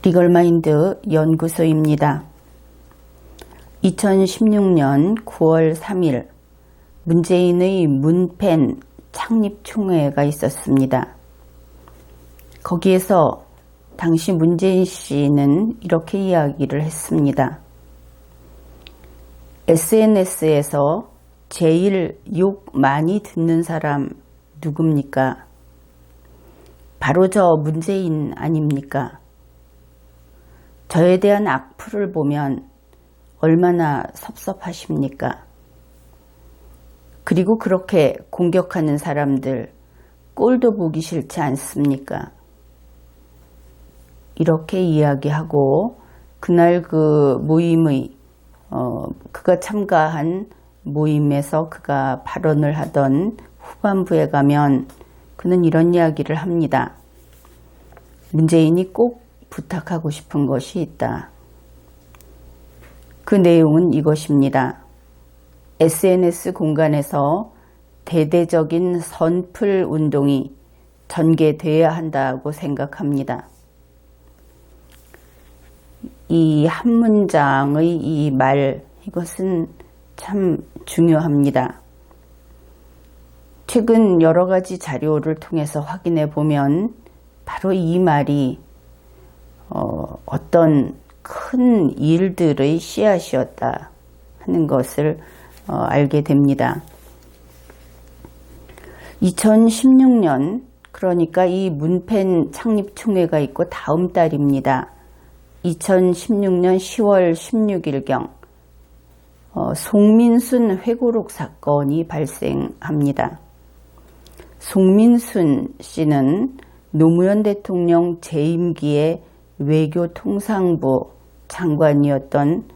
리걸마인드 연구소입니다. 2016년 9월 3일 문재인의 문펜 창립총회가 있었습니다. 거기에서 당시 문재인 씨는 이렇게 이야기를 했습니다. SNS에서 제일 욕 많이 듣는 사람 누굽니까? 바로 저 문재인 아닙니까? 저에 대한 악플을 보면 얼마나 섭섭하십니까? 그리고 그렇게 공격하는 사람들 꼴도 보기 싫지 않습니까? 이렇게 이야기하고 그날 그 모임의 그가 참가한 모임에서 그가 발언을 하던 후반부에 가면 그는 이런 이야기를 합니다. 문재인이 꼭 부탁하고 싶은 것이 있다. 그 내용은 이것입니다. SNS 공간에서 대대적인 선풀 운동이 전개되어야 한다고 생각합니다. 이 한 문장의 이 말, 이것은 참 중요합니다. 최근 여러 가지 자료를 통해서 확인해 보면 바로 이 말이 어떤 큰 일들의 씨앗이었다 하는 것을 알게 됩니다. 2016년 그러니까 이 문펜 창립총회가 있고 다음 달입니다. 2016년 10월 16일경 송민순 회고록 사건이 발생합니다. 송민순 씨는 노무현 대통령 재임기에 외교통상부 장관이었던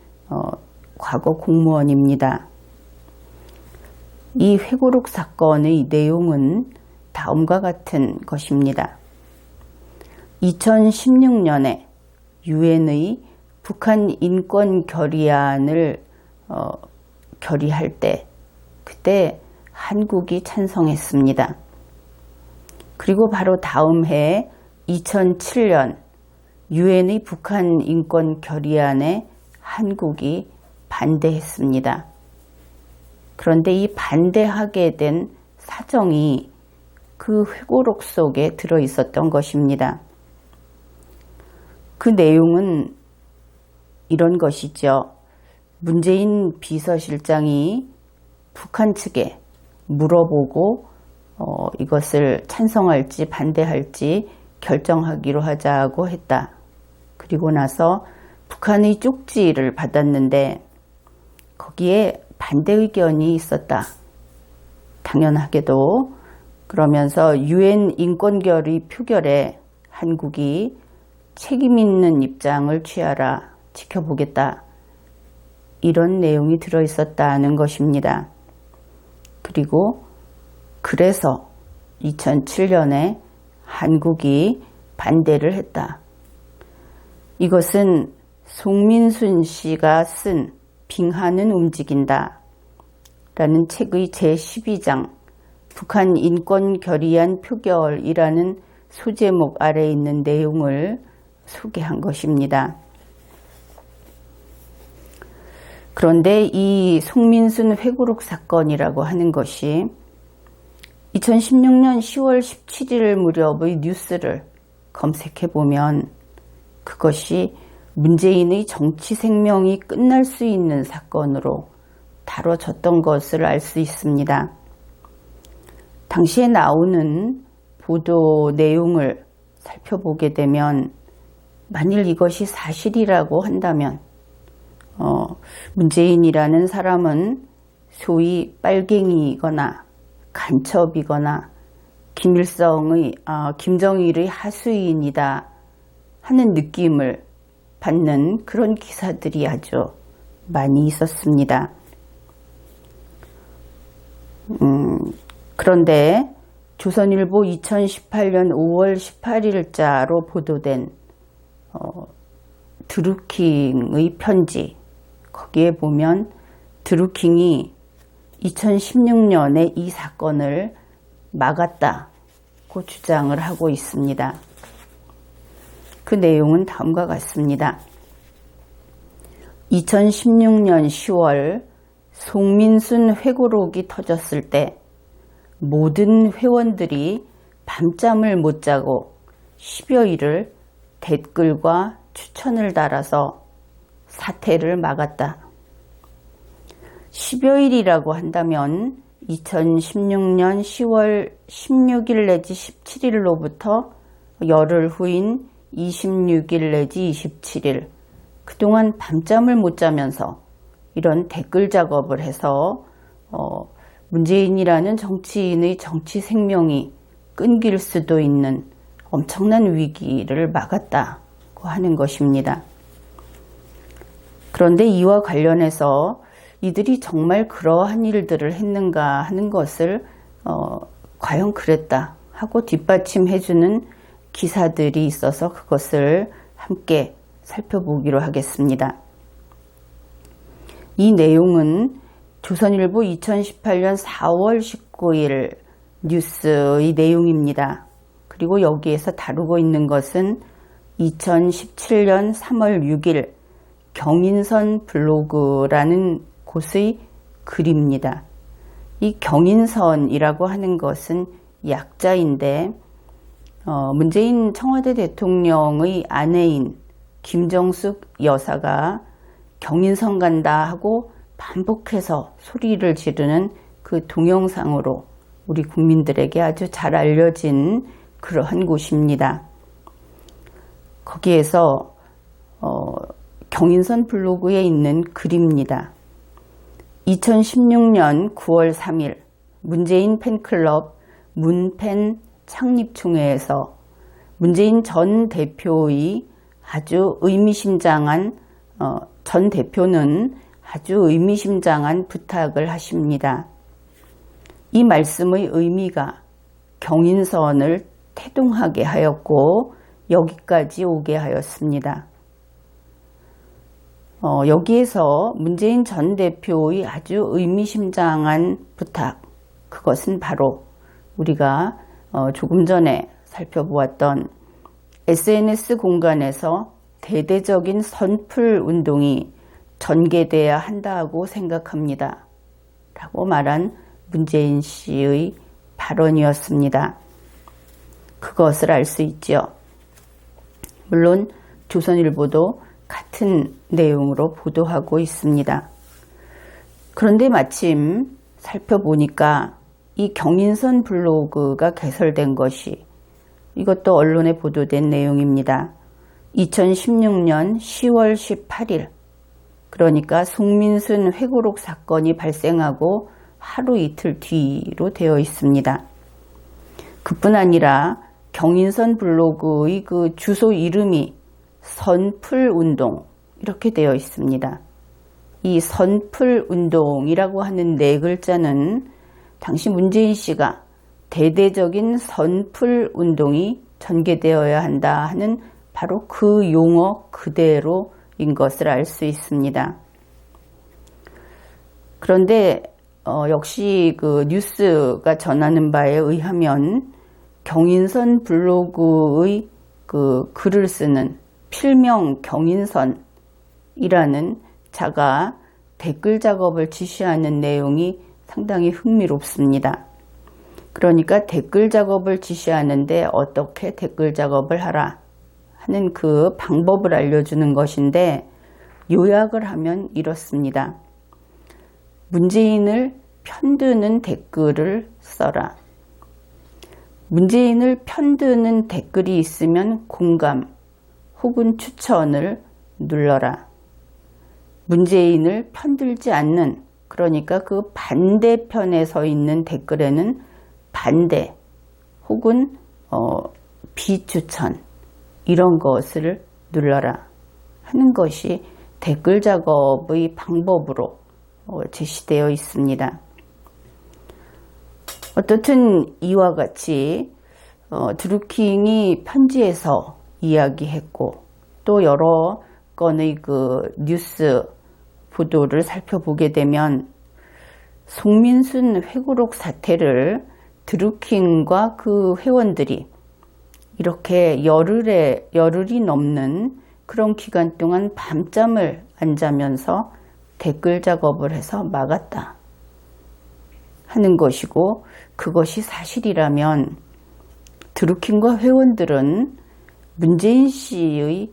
과거 공무원입니다. 이 회고록 사건의 내용은 다음과 같은 것입니다. 2016년에 유엔의 북한 인권 결의안을 결의할 때 그때 한국이 찬성했습니다. 그리고 바로 다음 해 2007년 유엔의 북한 인권 결의안에 한국이 반대했습니다. 그런데 이 반대하게 된 사정이 그 회고록 속에 들어 있었던 것입니다. 그 내용은 이런 것이죠. 문재인 비서실장이 북한 측에 물어보고 이것을 찬성할지 반대할지 결정하기로 하자고 했다. 그리고 나서 북한의 쪽지를 받았는데 거기에 반대 의견이 있었다. 당연하게도 그러면서 유엔 인권결의 표결에 한국이 책임 있는 입장을 취하라, 지켜보겠다. 이런 내용이 들어있었다는 것입니다. 그리고 그래서 2007년에 한국이 반대를 했다. 이것은 송민순 씨가 쓴 빙하는 움직인다 라는 책의 제12장 북한 인권 결의안 표결이라는 소제목 아래에 있는 내용을 소개한 것입니다. 그런데 이 송민순 회고록 사건이라고 하는 것이 2016년 10월 17일 무렵의 뉴스를 검색해 보면 그것이 문재인의 정치 생명이 끝날 수 있는 사건으로 다뤄졌던 것을 알 수 있습니다. 당시에 나오는 보도 내용을 살펴보게 되면 만일 이것이 사실이라고 한다면 문재인이라는 사람은 소위 빨갱이이거나 간첩이거나 김정일의 하수인이다 하는 느낌을 받는 그런 기사들이 아주 많이 있었습니다. 그런데 조선일보 2018년 5월 18일자로 보도된 드루킹의 편지, 거기에 보면 드루킹이 2016년에 이 사건을 막았다고 주장을 하고 있습니다. 그 내용은 다음과 같습니다. 2016년 10월 송민순 회고록이 터졌을 때 모든 회원들이 밤잠을 못 자고 10여일을 댓글과 추천을 달아서 사태를 막았다. 10여일이라고 한다면 2016년 10월 16일 내지 17일로부터 열흘 후인 26일 내지 27일 그동안 밤잠을 못 자면서 이런 댓글 작업을 해서 문재인이라는 정치인의 정치 생명이 끊길 수도 있는 엄청난 위기를 막았다고 하는 것입니다. 그런데 이와 관련해서 이들이 정말 그러한 일들을 했는가 하는 것을 과연 그랬다 하고 뒷받침해주는 기사들이 있어서 그것을 함께 살펴보기로 하겠습니다. 이 내용은 조선일보 2018년 4월 19일 뉴스의 내용입니다. 그리고 여기에서 다루고 있는 것은 2017년 3월 6일 경인선 블로그라는 곳의 글입니다. 이 경인선이라고 하는 것은 약자인데 문재인 청와대 대통령의 아내인 김정숙 여사가 경인선 간다 하고 반복해서 소리를 지르는 그 동영상으로 우리 국민들에게 아주 잘 알려진 그러한 곳입니다. 거기에서 경인선 블로그에 있는 글입니다. 2016년 9월 3일 문재인 팬클럽 문팬 창립총회에서 문재인 전 대표의 아주 의미심장한 전 대표는 아주 의미심장한 부탁을 하십니다. 이 말씀의 의미가 경인선을 태동하게 하였고 여기까지 오게 하였습니다. 여기에서 문재인 전 대표의 아주 의미심장한 부탁, 그것은 바로 우리가 조금 전에 살펴보았던 SNS 공간에서 대대적인 선풀 운동이 전개돼야 한다고 생각합니다. 라고 말한 문재인 씨의 발언이었습니다. 그것을 알 수 있죠. 물론 조선일보도 같은 내용으로 보도하고 있습니다. 그런데 마침 살펴보니까 이 경인선 블로그가 개설된 것이 이것도 언론에 보도된 내용입니다. 2016년 10월 18일 그러니까 송민순 회고록 사건이 발생하고 하루 이틀 뒤로 되어 있습니다. 그뿐 아니라 경인선 블로그의 그 주소 이름이 선풀운동 이렇게 되어 있습니다. 이 선풀운동이라고 하는 네 글자는 당시 문재인 씨가 대대적인 선풀운동이 전개되어야 한다 하는 바로 그 용어 그대로인 것을 알 수 있습니다. 그런데 역시 그 뉴스가 전하는 바에 의하면 경인선 블로그의 그 글을 쓰는 필명 경인선이라는 자가 댓글 작업을 지시하는 내용이 상당히 흥미롭습니다. 그러니까 댓글 작업을 지시하는데 어떻게 댓글 작업을 하라 하는 그 방법을 알려주는 것인데 요약을 하면 이렇습니다. 문재인을 편드는 댓글을 써라. 문재인을 편드는 댓글이 있으면 공감 혹은 추천을 눌러라. 문재인을 편들지 않는, 그러니까 그 반대편에 서 있는 댓글에는 반대 혹은 비추천 이런 것을 눌러라 하는 것이 댓글 작업의 방법으로 제시되어 있습니다. 어떻든 이와 같이 드루킹이 편지에서 이야기했고 또 여러 건의 그 뉴스 보도를 살펴보게 되면 송민순 회고록 사태를 드루킹과 그 회원들이 이렇게 열흘이 넘는 그런 기간 동안 밤잠을 안 자면서 댓글 작업을 해서 막았다 하는 것이고, 그것이 사실이라면 드루킹과 회원들은 문재인 씨의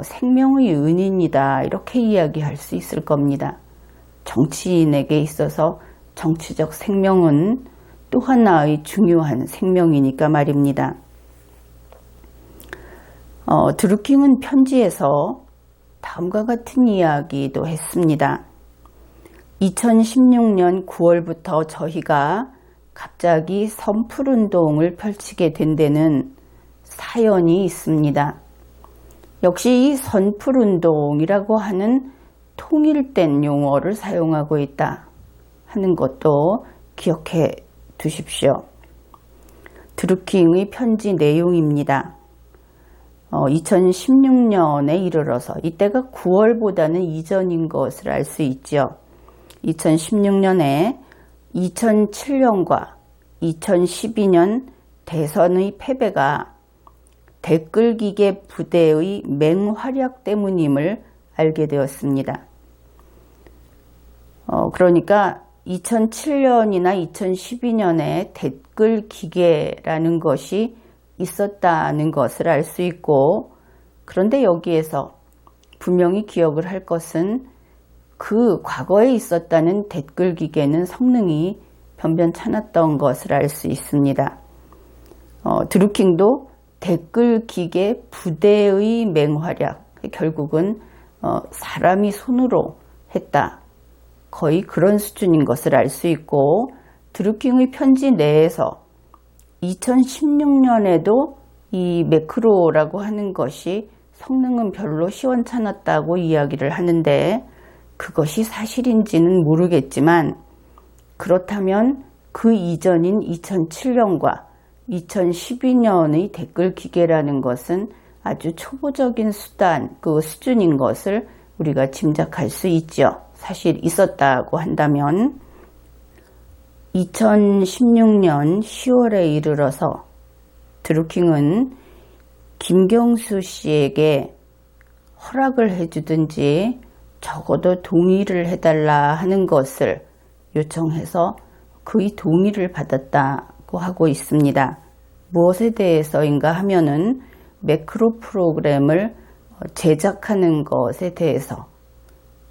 생명의 은인이다 이렇게 이야기할 수 있을 겁니다. 정치인에게 있어서 정치적 생명은 또 하나의 중요한 생명이니까 말입니다. 드루킹은 편지에서 다음과 같은 이야기도 했습니다. 2016년 9월부터 저희가 갑자기 선풀운동을 펼치게 된 데는 사연이 있습니다. 역시 이 선풀운동이라고 하는 통일된 용어를 사용하고 있다 하는 것도 기억해 두십시오. 드루킹의 편지 내용입니다. 2016년에 이르러서, 이때가 9월보다는 이전인 것을 알 수 있죠. 2016년에 2007년과 2012년 대선의 패배가 댓글기계 부대의 맹활약 때문임을 알게 되었습니다. 그러니까 2007년이나 2012년에 댓글기계라는 것이 있었다는 것을 알 수 있고, 그런데 여기에서 분명히 기억을 할 것은 그 과거에 있었다는 댓글기계는 성능이 변변찮았던 것을 알 수 있습니다. 드루킹도 댓글기계 부대의 맹활약, 결국은 사람이 손으로 했다, 거의 그런 수준인 것을 알 수 있고, 드루킹의 편지 내에서 2016년에도 이 매크로라고 하는 것이 성능은 별로 시원찮았다고 이야기를 하는데, 그것이 사실인지는 모르겠지만, 그렇다면 그 이전인 2007년과 2012년의 댓글 기계라는 것은 아주 초보적인 그 수준인 것을 우리가 짐작할 수 있죠. 사실 있었다고 한다면. 2016년 10월에 이르러서 드루킹은 김경수 씨에게 허락을 해주든지 적어도 동의를 해달라 하는 것을 요청해서 그의 동의를 받았다고 하고 있습니다. 무엇에 대해서인가 하면은 매크로 프로그램을 제작하는 것에 대해서.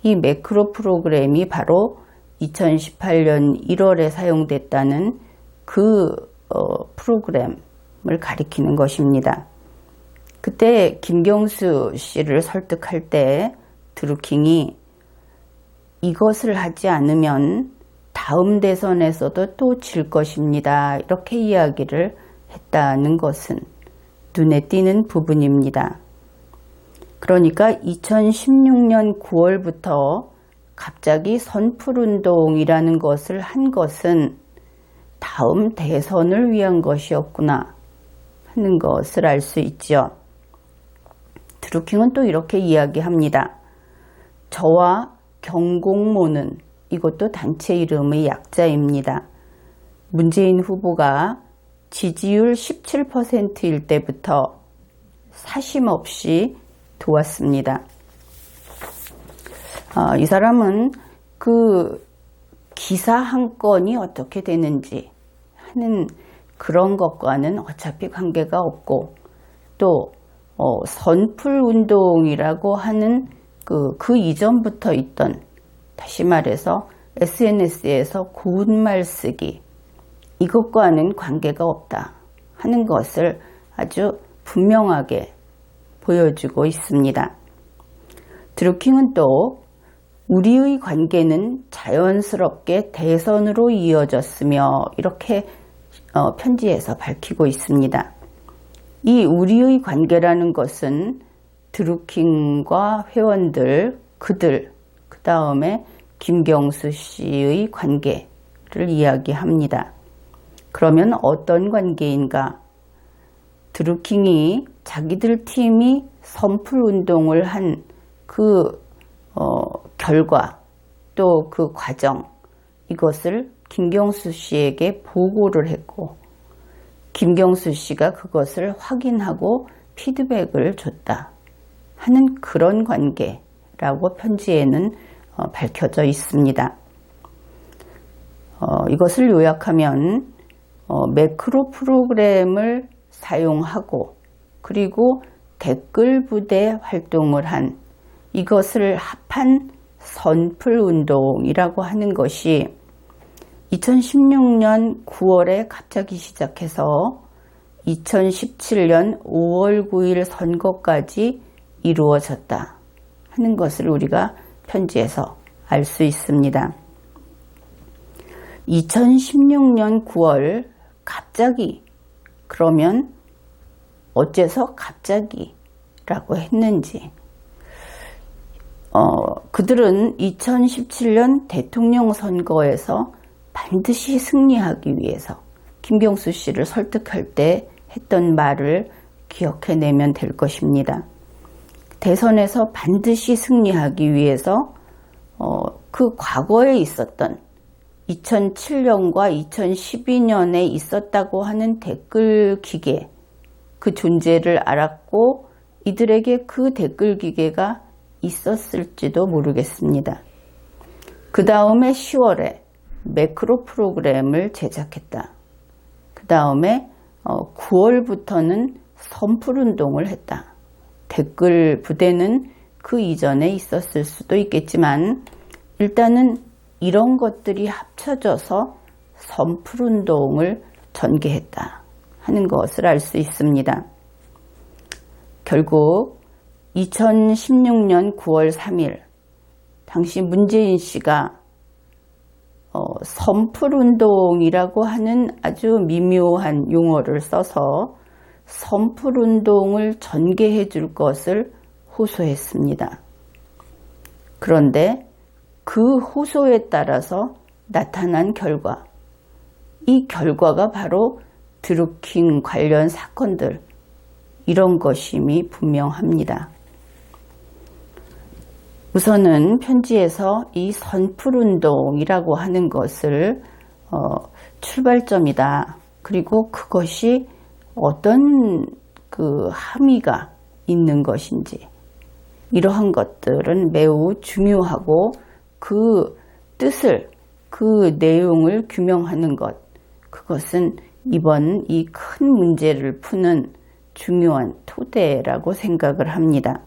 이 매크로 프로그램이 바로 2018년 1월에 사용됐다는 그 프로그램을 가리키는 것입니다. 그때 김경수 씨를 설득할 때 드루킹이 이것을 하지 않으면 다음 대선에서도 또 질 것입니다, 이렇게 이야기를 했다는 것은 눈에 띄는 부분입니다. 그러니까 2016년 9월부터 갑자기 선풀운동이라는 것을 한 것은 다음 대선을 위한 것이었구나 하는 것을 알 수 있죠. 드루킹은 또 이렇게 이야기합니다. 저와 경공모는, 이것도 단체 이름의 약자입니다. 문재인 후보가 지지율 17%일 때부터 사심없이 도왔습니다. 이 사람은 그 기사 한 건이 어떻게 되는지 하는 그런 것과는 어차피 관계가 없고, 또 선풀운동이라고 하는 그 이전부터 있던, 다시 말해서 SNS에서 고운말 쓰기, 이것과는 관계가 없다 하는 것을 아주 분명하게 보여주고 있습니다. 드루킹은 또 우리의 관계는 자연스럽게 대선으로 이어졌으며, 이렇게 편지에서 밝히고 있습니다. 이 우리의 관계라는 것은 드루킹과 회원들, 그들, 그 다음에 김경수 씨의 관계를 이야기합니다. 그러면 어떤 관계인가? 드루킹이 자기들 팀이 선풀운동을 한 그 결과, 또 그 과정, 이것을 김경수 씨에게 보고를 했고, 김경수 씨가 그것을 확인하고 피드백을 줬다 하는 그런 관계라고 편지에는 밝혀져 있습니다. 이것을 요약하면 매크로 프로그램을 사용하고 그리고 댓글 부대 활동을 한 이것을 합한 선풀운동이라고 하는 것이 2016년 9월에 갑자기 시작해서 2017년 5월 9일 선거까지 이루어졌다 하는 것을 우리가 편지에서 알 수 있습니다. 2016년 9월 갑자기 그러면 어째서 갑자기 라고 했는지 그들은 2017년 대통령 선거에서 반드시 승리하기 위해서 김경수 씨를 설득할 때 했던 말을 기억해내면 될 것입니다. 대선에서 반드시 승리하기 위해서 그 과거에 있었던 2007년과 2012년에 있었다고 하는 댓글 기계 그 존재를 알았고 이들에게 그 댓글 기계가 있었을지도 모르겠습니다. 그 다음에 10월에 매크로 프로그램을 제작했다. 그 다음에 9월부터는 선풀운동을 했다. 댓글 부대는 그 이전에 있었을 수도 있겠지만 일단은 이런 것들이 합쳐져서 선풀운동을 전개했다 하는 것을 알 수 있습니다. 결국 2016년 9월 3일 당시 문재인 씨가 선풀운동이라고 하는 아주 미묘한 용어를 써서 선풀운동을 전개해 줄 것을 호소했습니다. 그런데 그 호소에 따라서 나타난 결과, 이 결과가 바로 드루킹 관련 사건들 이런 것임이 분명합니다. 우선은 편지에서 이 선풀운동이라고 하는 것을 출발점이다. 그리고 그것이 어떤 그 함의가 있는 것인지 이러한 것들은 매우 중요하고 그 뜻을 그 내용을 규명하는 것 그것은 이번 이 큰 문제를 푸는 중요한 토대라고 생각을 합니다.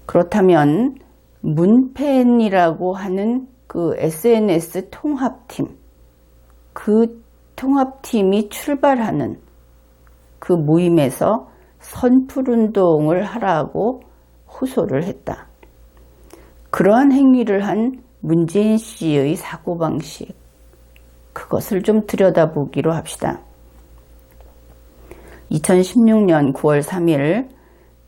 그렇다면 문펜이라고 하는 그 SNS 통합팀 그 통합팀이 출발하는 그 모임에서 선풀운동을 하라고 호소를 했다. 그러한 행위를 한 문재인 씨의 사고방식 그것을 좀 들여다보기로 합시다. 2016년 9월 3일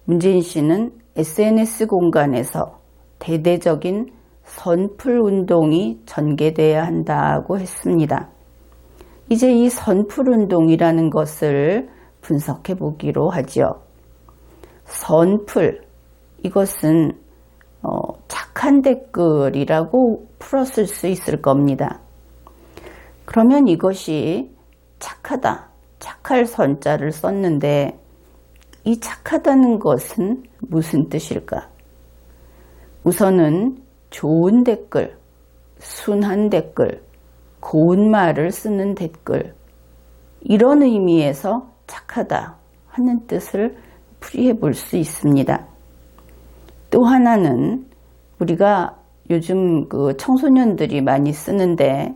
문재인 씨는 SNS 공간에서 대대적인 선풀운동이 전개돼야 한다고 했습니다. 이제 이 선풀운동이라는 것을 분석해 보기로 하죠. 선풀, 이것은 착한 댓글이라고 풀었을 수 있을 겁니다. 그러면 이것이 착하다, 착할 선자를 썼는데 이 착하다는 것은 무슨 뜻일까? 우선은 좋은 댓글, 순한 댓글, 고운 말을 쓰는 댓글 이런 의미에서 착하다 하는 뜻을 풀이해 볼 수 있습니다. 또 하나는 우리가 요즘 그 청소년들이 많이 쓰는데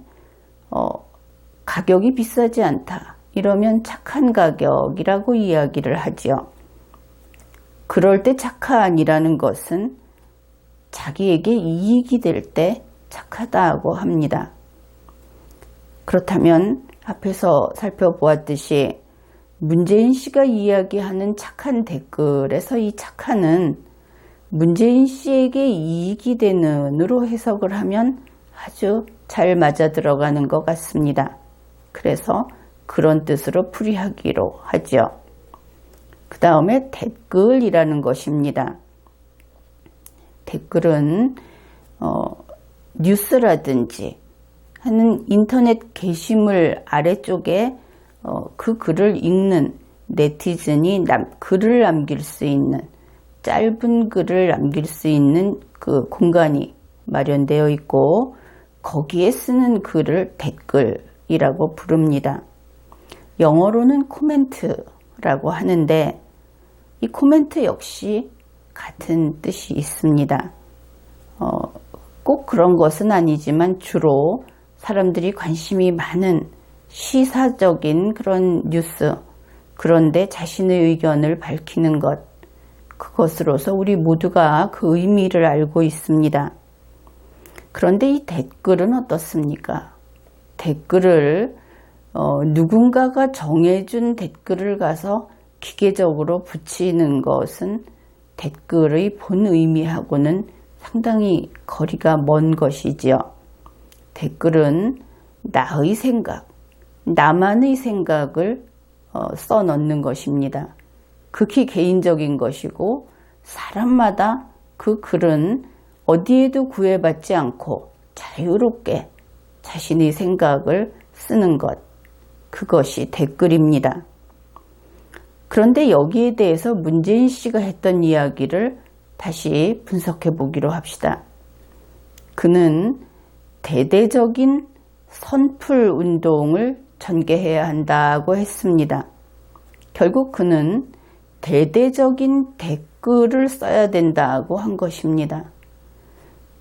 가격이 비싸지 않다 이러면 착한 가격이라고 이야기를 하지요. 그럴 때 착한이라는 것은 자기에게 이익이 될 때 착하다고 합니다. 그렇다면 앞에서 살펴보았듯이 문재인 씨가 이야기하는 착한 댓글에서 이 착한은 문재인 씨에게 이익이 되는으로 해석을 하면 아주 잘 맞아 들어가는 것 같습니다. 그래서 그런 뜻으로 풀이하기로 하죠. 그 다음에 댓글이라는 것입니다. 댓글은 뉴스라든지 하는 인터넷 게시물 아래쪽에 그 글을 읽는 네티즌이 글을 남길 수 있는, 짧은 글을 남길 수 있는 그 공간이 마련되어 있고, 거기에 쓰는 글을 댓글이라고 부릅니다. 영어로는 코멘트라고 하는데, 이 코멘트 역시 같은 뜻이 있습니다. 꼭 그런 것은 아니지만 주로 사람들이 관심이 많은 시사적인 그런 뉴스, 그런데 자신의 의견을 밝히는 것, 그것으로서 우리 모두가 그 의미를 알고 있습니다. 그런데 이 댓글은 어떻습니까? 댓글을 누군가가 정해준 댓글을 가서 기계적으로 붙이는 것은 댓글의 본 의미하고는 상당히 거리가 먼 것이지요. 댓글은 나의 생각, 나만의 생각을 써넣는 것입니다. 극히 개인적인 것이고 사람마다 그 글은 어디에도 구애받지 않고 자유롭게 자신의 생각을 쓰는 것, 그것이 댓글입니다. 그런데 여기에 대해서 문재인 씨가 했던 이야기를 다시 분석해 보기로 합시다. 그는 대대적인 선풀 운동을 전개해야 한다고 했습니다. 결국 그는 대대적인 댓글을 써야 된다고 한 것입니다.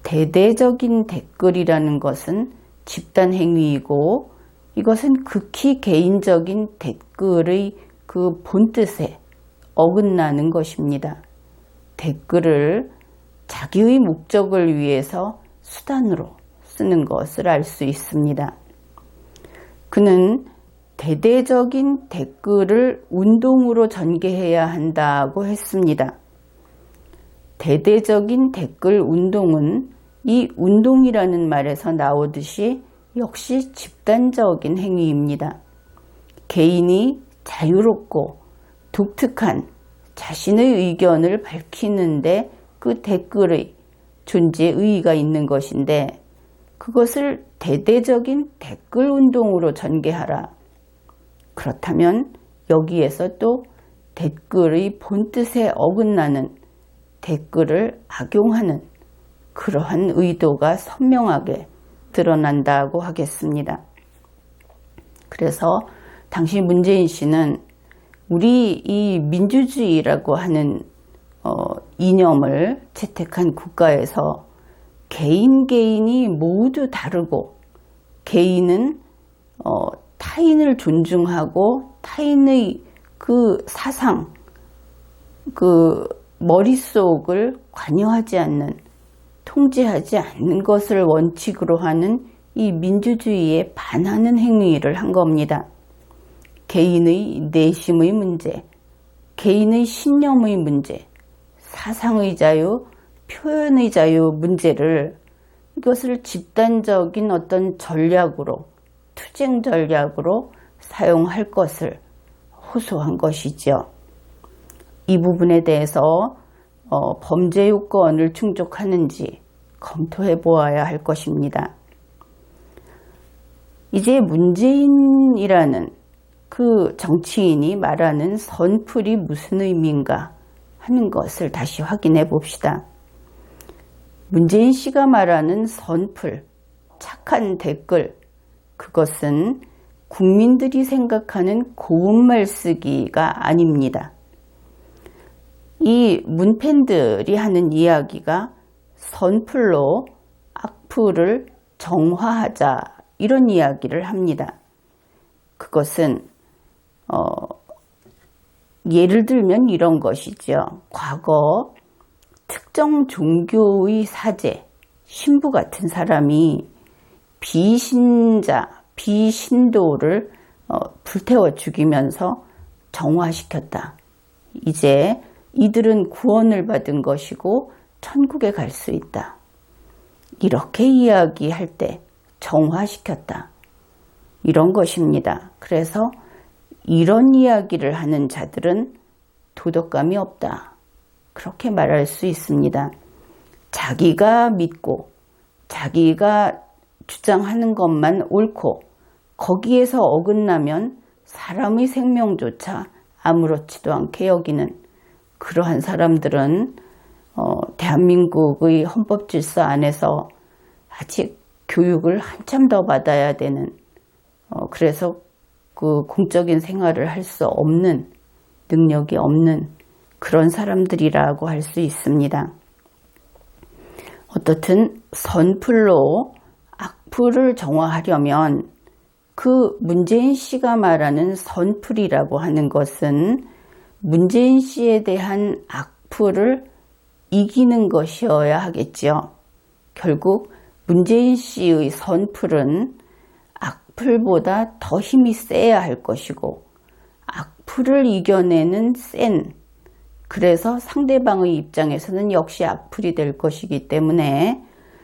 대대적인 댓글이라는 것은 집단 행위이고 이것은 극히 개인적인 댓글의 그 본뜻에 어긋나는 것입니다. 댓글을 자기의 목적을 위해서 수단으로 쓰는 것을 알 수 있습니다. 그는 대대적인 댓글을 운동으로 전개해야 한다고 했습니다. 대대적인 댓글 운동은 이 운동이라는 말에서 나오듯이 역시 집단적인 행위입니다. 개인이 자유롭고 독특한 자신의 의견을 밝히는데 그 댓글의 존재의 의의가 있는 것인데 그것을 대대적인 댓글 운동으로 전개하라. 그렇다면 여기에서 또 댓글의 본뜻에 어긋나는 댓글을 악용하는 그러한 의도가 선명하게 드러난다고 하겠습니다. 그래서 당시 문재인 씨는 우리 이 민주주의라고 하는 이념을 채택한 국가에서 개인이 모두 다르고 개인은 타인을 존중하고 타인의 그 사상, 그 머릿속을 관여하지 않는, 통제하지 않는 것을 원칙으로 하는 이 민주주의에 반하는 행위를 한 겁니다. 개인의 내심의 문제, 개인의 신념의 문제, 사상의 자유, 표현의 자유 문제를 이것을 집단적인 어떤 전략으로, 투쟁 전략으로 사용할 것을 호소한 것이죠. 이 부분에 대해서 범죄 요건을 충족하는지 검토해 보아야 할 것입니다. 이제 문재인이라는 그 정치인이 말하는 선풀이 무슨 의미인가 하는 것을 다시 확인해 봅시다. 문재인 씨가 말하는 선풀, 착한 댓글, 그것은 국민들이 생각하는 고운말 쓰기가 아닙니다. 이 문팬들이 하는 이야기가 선풀로 악플을 정화하자 이런 이야기를 합니다. 그것은 예를 들면 이런 것이죠. 과거 특정 종교의 사제, 신부 같은 사람이 비신자, 비신도를 불태워 죽이면서 정화시켰다. 이제 이들은 구원을 받은 것이고 천국에 갈 수 있다. 이렇게 이야기할 때 정화시켰다. 이런 것입니다. 그래서 이런 이야기를 하는 자들은 도덕감이 없다. 그렇게 말할 수 있습니다. 자기가 믿고 자기가 주장하는 것만 옳고 거기에서 어긋나면 사람의 생명조차 아무렇지도 않게 여기는 그러한 사람들은 대한민국의 헌법질서 안에서 아직 교육을 한참 더 받아야 되는, 그래서 그 공적인 생활을 할 수 없는, 능력이 없는 그런 사람들이라고 할 수 있습니다. 어떻든 선풀로 악플을 정화하려면 그 문재인 씨가 말하는 선풀이라고 하는 것은 문재인 씨에 대한 악플을 이기는 것이어야 하겠지요. 결국 문재인 씨의 선풀은 악플보다 더 힘이 세야 할 것이고, 악플을 이겨내는 센, 그래서 상대방의 입장에서는 역시 악플이 될 것이기 때문에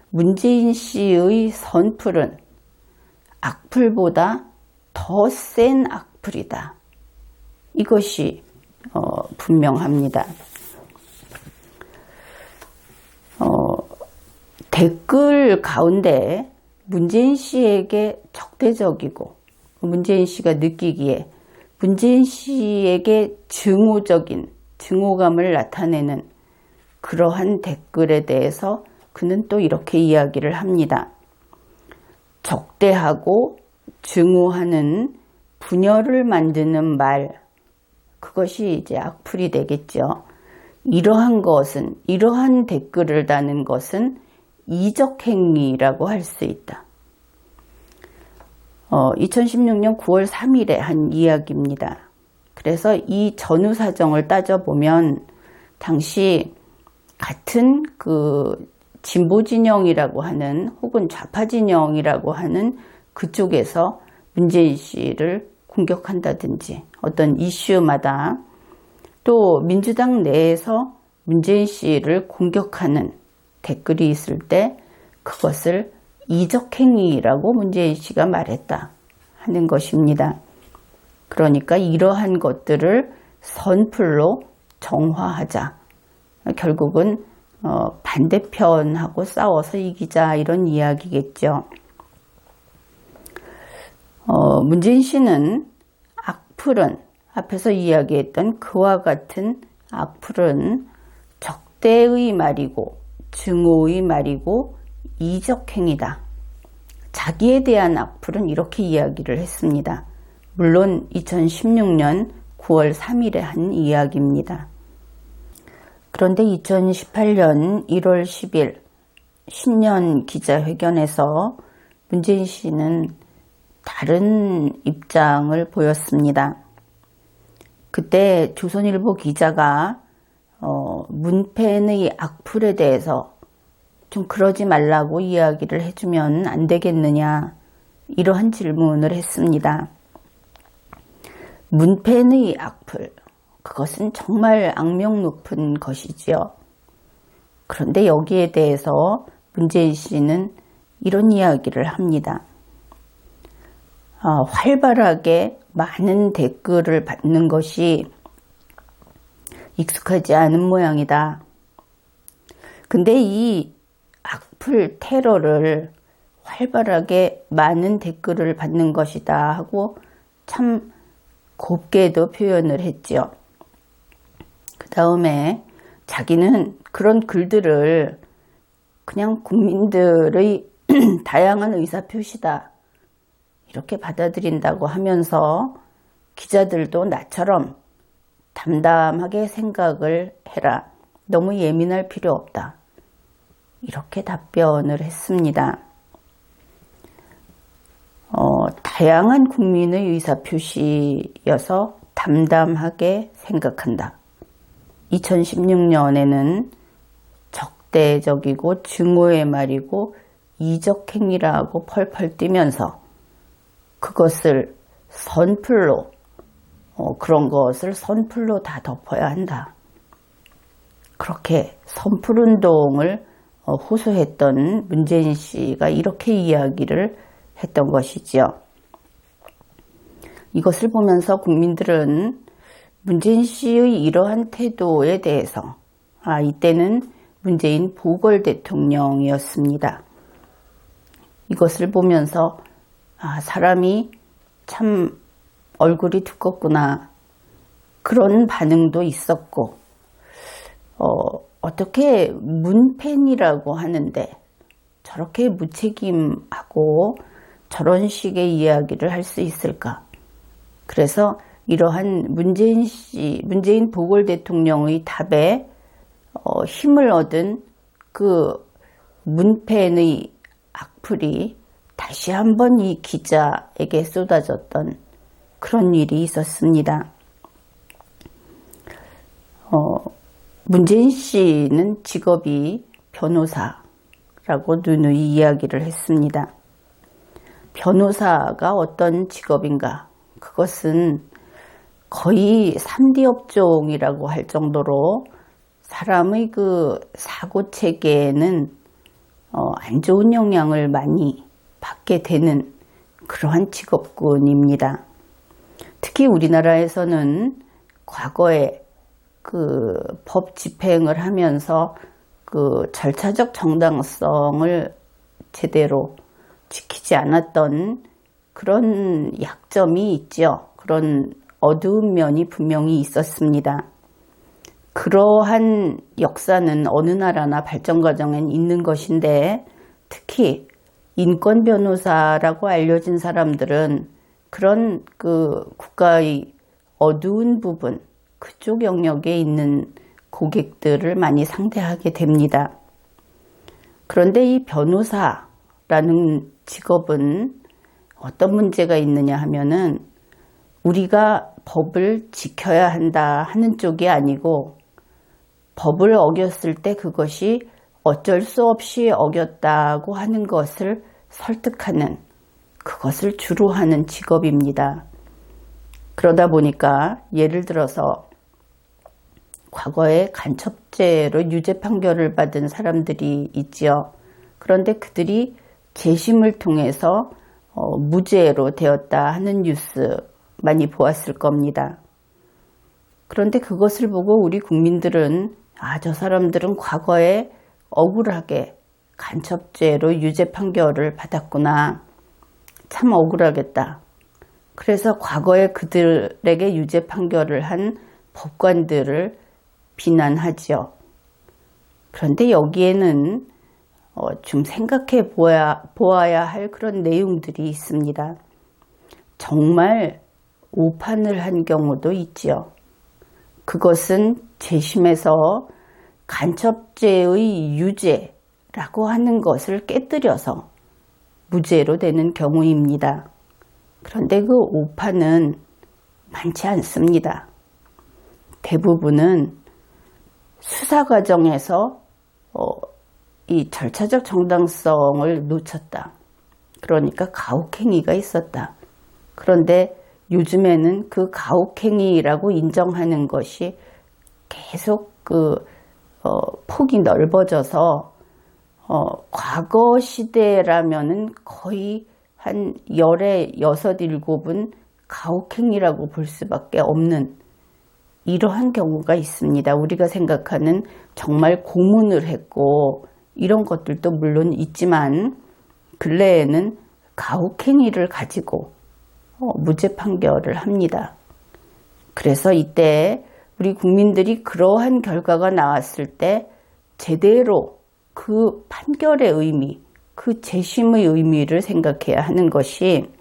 문재인 씨의 선풀은 악플보다 더 센 악플이다. 이것이 분명합니다. 댓글 가운데 문재인 씨에게 적대적이고 문재인 씨가 느끼기에 문재인 씨에게 증오감을 나타내는 그러한 댓글에 대해서 그는 또 이렇게 이야기를 합니다. 적대하고 증오하는 분열을 만드는 말, 그것이 이제 악플이 되겠죠. 이러한 댓글을 다는 것은 이적행위라고 할 수 있다. 2016년 9월 3일에 한 이야기입니다. 그래서 이 전후 사정을 따져보면 당시 같은 그 진보 진영이라고 하는 혹은 좌파 진영이라고 하는 그쪽에서 문재인 씨를 공격한다든지 어떤 이슈마다 또 민주당 내에서 문재인 씨를 공격하는 댓글이 있을 때 그것을 이적행위라고 문재인 씨가 말했다 하는 것입니다. 그러니까 이러한 것들을 선풀로 정화하자. 결국은 반대편하고 싸워서 이기자 이런 이야기겠죠. 문재인 씨는 악플은 앞에서 이야기했던 그와 같은 악플은 적대의 말이고 증오의 말이고 이적행위다. 자기에 대한 악플은 이렇게 이야기를 했습니다. 물론 2016년 9월 3일에 한 이야기입니다. 그런데 2018년 1월 10일 신년 기자회견에서 문재인 씨는 다른 입장을 보였습니다. 그때 조선일보 기자가 문팬의 악플에 대해서 좀 그러지 말라고 이야기를 해주면 안 되겠느냐 이러한 질문을 했습니다. 문팬의 악플, 그것은 정말 악명 높은 것이지요. 그런데 여기에 대해서 문재인 씨는 이런 이야기를 합니다. 활발하게 많은 댓글을 받는 것이 익숙하지 않은 모양이다. 근데 이 악플 테러를 활발하게 많은 댓글을 받는 것이다 하고 참 곱게도 표현을 했죠. 그 다음에 자기는 그런 글들을 그냥 국민들의 다양한 의사표시다 이렇게 받아들인다고 하면서 기자들도 나처럼 담담하게 생각을 해라. 너무 예민할 필요 없다. 이렇게 답변을 했습니다. 다양한 국민의 의사표시여서 담담하게 생각한다. 2016년에는 적대적이고 증오의 말이고 이적행위라고 펄펄 뛰면서 그것을 선풀로 그런 것을 선풀로 다 덮어야 한다. 그렇게 선풀운동을 호소했던 문재인 씨가 이렇게 이야기를 했던 것이지요. 이것을 보면서 국민들은 문재인 씨의 이러한 태도에 대해서 이때는 문재인 보궐 대통령이었습니다. 이것을 보면서 사람이 참 얼굴이 두껍구나. 그런 반응도 있었고, 어떻게 문팬이라고 하는데 저렇게 무책임하고 저런 식의 이야기를 할 수 있을까? 그래서 이러한 문재인 보궐 대통령의 답에 힘을 얻은 그 문팬의 악플이 다시 한번 이 기자에게 쏟아졌던 그런 일이 있었습니다. 문재인 씨는 직업이 변호사라고 누누이 이야기를 했습니다. 변호사가 어떤 직업인가? 그것은 거의 3D 업종이라고 할 정도로 사람의 그 사고 체계에는 안 좋은 영향을 많이 받게 되는 그러한 직업군입니다. 특히 우리나라에서는 과거에 그 법 집행을 하면서 그 절차적 정당성을 제대로 지키지 않았던 그런 약점이 있죠. 그런 어두운 면이 분명히 있었습니다. 그러한 역사는 어느 나라나 발전 과정엔 있는 것인데 특히 인권 변호사라고 알려진 사람들은 그런 그 국가의 어두운 부분, 그쪽 영역에 있는 고객들을 많이 상대하게 됩니다. 그런데 이 변호사라는 직업은 어떤 문제가 있느냐 하면은 우리가 법을 지켜야 한다 하는 쪽이 아니고 법을 어겼을 때 그것이 어쩔 수 없이 어겼다고 하는 것을 설득하는, 그것을 주로 하는 직업입니다. 그러다 보니까 예를 들어서 과거에 간첩죄로 유죄 판결을 받은 사람들이 있지요. 그런데 그들이 재심을 통해서 무죄로 되었다 하는 뉴스 많이 보았을 겁니다. 그런데 그것을 보고 우리 국민들은 저 사람들은 과거에 억울하게 간첩죄로 유죄 판결을 받았구나. 참 억울하겠다. 그래서 과거에 그들에게 유죄 판결을 한 법관들을 비난하지요. 그런데 여기에는 좀 생각해 보아야 할 그런 내용들이 있습니다. 정말 오판을 한 경우도 있지요. 그것은 재심에서 간첩죄의 유죄라고 하는 것을 깨뜨려서 무죄로 되는 경우입니다. 그런데 그 오판은 많지 않습니다. 대부분은 수사 과정에서 이 절차적 정당성을 놓쳤다. 그러니까 가혹행위가 있었다. 그런데 요즘에는 그 가혹행위라고 인정하는 것이 계속 폭이 넓어져서 과거 시대라면은 거의 한 열에 6, 7은 가혹행위라고 볼 수밖에 없는 이러한 경우가 있습니다. 우리가 생각하는 정말 고문을 했고 이런 것들도 물론 있지만 근래에는 가혹행위를 가지고 무죄 판결을 합니다. 그래서 이때 우리 국민들이 그러한 결과가 나왔을 때 제대로 그 판결의 의미, 그 재심의 의미를 생각해야 하는 것이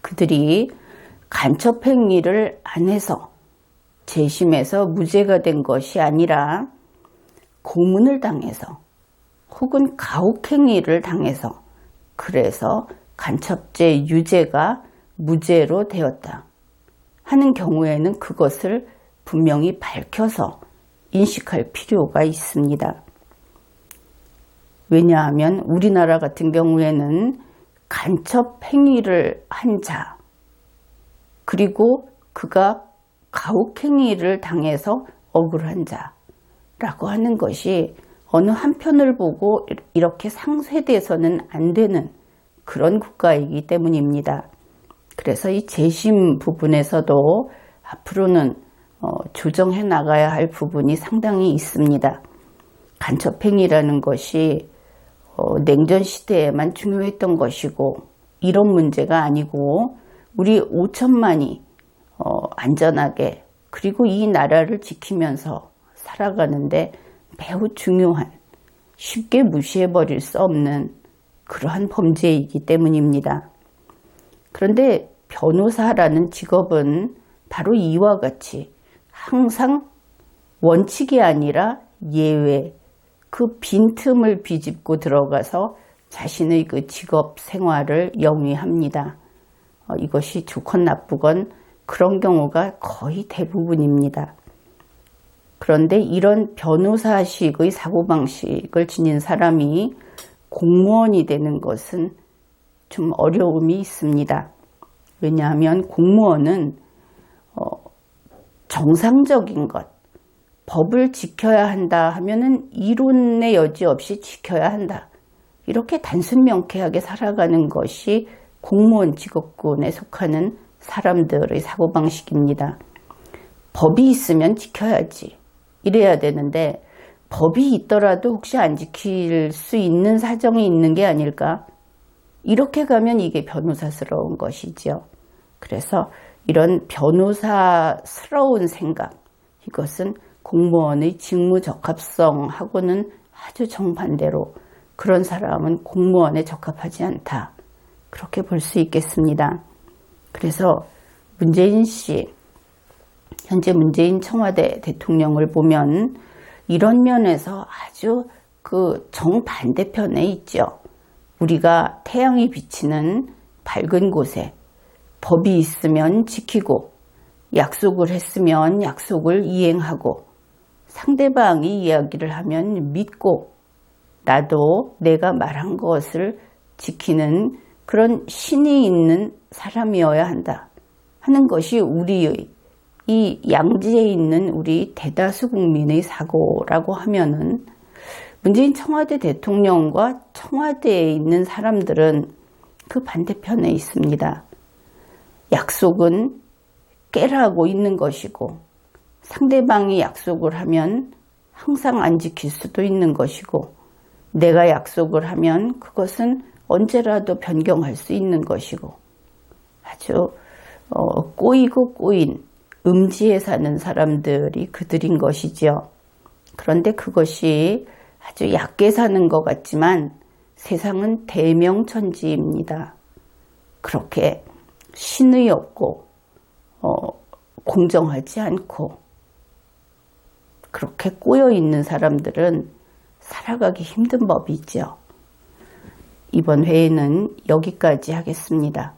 그들이 간첩행위를 안 해서 재심에서 무죄가 된 것이 아니라 고문을 당해서 혹은 가혹행위를 당해서 그래서 간첩죄 유죄가 무죄로 되었다 하는 경우에는 그것을 분명히 밝혀서 인식할 필요가 있습니다. 왜냐하면 우리나라 같은 경우에는 간첩행위를 한 자, 그리고 그가 가혹행위를 당해서 억울한 자라고 하는 것이 어느 한편을 보고 이렇게 상쇄돼서는 안 되는 그런 국가이기 때문입니다. 그래서 이 재심 부분에서도 앞으로는 조정해 나가야 할 부분이 상당히 있습니다. 간첩행위라는 것이 냉전 시대에만 중요했던 것이고 이런 문제가 아니고 우리 5천만이 안전하게 그리고 이 나라를 지키면서 살아가는데 매우 중요한, 쉽게 무시해버릴 수 없는 그러한 범죄이기 때문입니다. 그런데 변호사라는 직업은 바로 이와 같이 항상 원칙이 아니라 예외, 그 빈틈을 비집고 들어가서 자신의 그 직업 생활을 영위합니다. 이것이 좋건 나쁘건 그런 경우가 거의 대부분입니다. 그런데 이런 변호사식의 사고방식을 지닌 사람이 공무원이 되는 것은 좀 어려움이 있습니다. 왜냐하면 공무원은 정상적인 것, 법을 지켜야 한다 하면은 이론의 여지 없이 지켜야 한다. 이렇게 단순 명쾌하게 살아가는 것이 공무원 직업군에 속하는 사람들의 사고방식입니다. 법이 있으면 지켜야지. 이래야 되는데 법이 있더라도 혹시 안 지킬 수 있는 사정이 있는 게 아닐까? 이렇게 가면 이게 변호사스러운 것이죠. 그래서 이런 변호사스러운 생각, 이것은 공무원의 직무 적합성하고는 아주 정반대로 그런 사람은 공무원에 적합하지 않다. 그렇게 볼 수 있겠습니다. 그래서 문재인 씨, 현재 문재인 청와대 대통령을 보면 이런 면에서 아주 그 정반대편에 있죠. 우리가 태양이 비치는 밝은 곳에 법이 있으면 지키고 약속을 했으면 약속을 이행하고 상대방이 이야기를 하면 믿고 나도 내가 말한 것을 지키는 그런 신이 있는 사람이어야 한다 하는 것이 우리의 이 양지에 있는 우리 대다수 국민의 사고라고 하면은 문재인 청와대 대통령과 청와대에 있는 사람들은 그 반대편에 있습니다. 약속은 깨라고 있는 것이고 상대방이 약속을 하면 항상 안 지킬 수도 있는 것이고 내가 약속을 하면 그것은 언제라도 변경할 수 있는 것이고 아주 꼬이고 꼬인 음지에 사는 사람들이 그들인 것이죠. 그런데 그것이 아주 얕게 사는 것 같지만 세상은 대명천지입니다. 그렇게 신의 없고 공정하지 않고 그렇게 꼬여 있는 사람들은 살아가기 힘든 법이죠. 이번 회에는 여기까지 하겠습니다.